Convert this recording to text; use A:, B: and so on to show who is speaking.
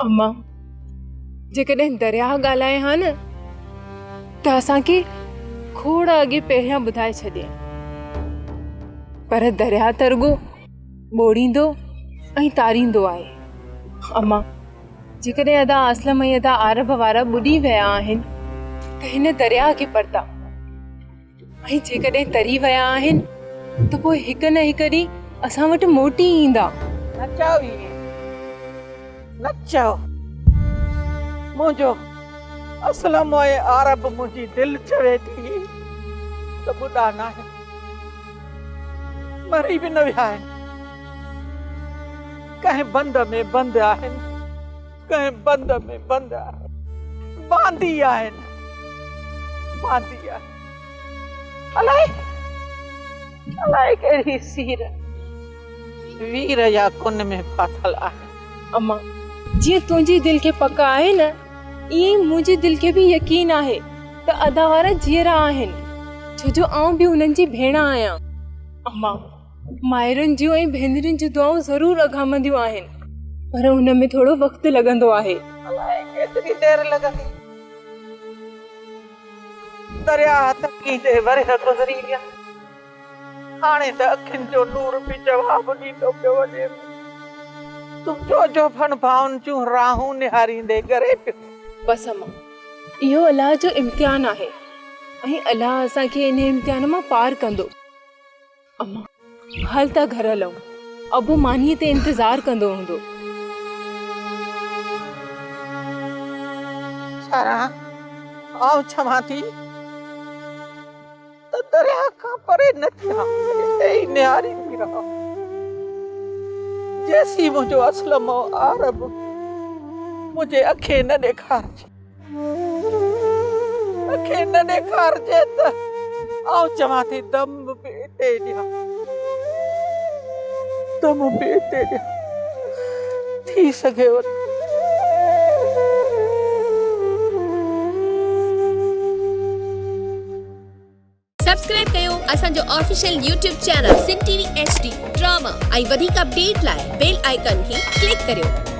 A: अम्मा जेकॾहिं दरिया ॻाल्हाए हा न त असांखे खोड़ अॻे पहिरियां ॿुधाए छॾे, पर दरिया त रुॻो ॿोड़ींदो ऐं तारींदो आहे। अम्मा जेकॾहिं अदा असलम ऐं अदा आरब वारा ॿुॾी विया आहिनि त हिन दरिया खे परता, ऐं जेकॾहिं तरी विया आहिनि त पोइ हिकु न हिकु ॾींहुं असां वटि मोटी ईंदा।
B: न चओ इहे, न चओ। मुंहिंजो असलम ऐं आरब मुंहिंजी दिलि चवे थी त ॿुॾा न आहिनि, मरी बि न विया आहिनि, कंहिं बंद में बंदि आहिनि, कंहिं बंद में बंदि आहिनि, बांदी आहिनि, बांदी आहिनि। अलाए कहिड़ी सीर वीर या कुन में फाथल आहे।
A: अम्मा जीअं तुंहिंजी दिलि खे पक आहे न, ईअं मुंहिंजी दिलि खे बि यकीन आहे त अदा वारा जीअरा आहिनि, छो जो आउं बि उन्हनि जी भेण आहियां। अम्मा माइरुनि जूं ऐं भेनरुनि जूं दुआऊं ज़रूरु अघामंदियूं आहिनि, पर हुन में थोरो वक़्तु लॻंदो आहे।
B: अलाए केतिरी देर लॻंदी। दरिया तकींदे वरह गुज़री विया, हाणे त अखियुनि जो नूर बि जवाब ॾींदो पियो वञे। तुंहिंजो जो फन भाउनि जूं राहूं निहारींदे करे पियो।
A: बसि अम्मा इहो अलाह जो इम्तिहान आहे ऐं अलाह असांखे इन इम्तिहान मां पार कंदो। अम्मा हल त घर हलूं, अबू मानीअ ते इंतज़ार कंदो हूंदो।
B: सारा आउं चवां थी त दरिया खां परे न थिया, हिते ई निहारींदी रहो जेसी मुंहिंजो असलम आरब मुंहिंजे अखे न ॾेखारजे, अखे न ॾेखारजे त आउं चवां थी दम बि हिते ॾियां, दम बि हिते ॾियां, थी सघे
C: सब्सक्राइब कयो असांजो official YouTube channel Sindh TV HD drama ऐं वधीक अपडेट लाइ बेल आइकन खे क्लिक करियो।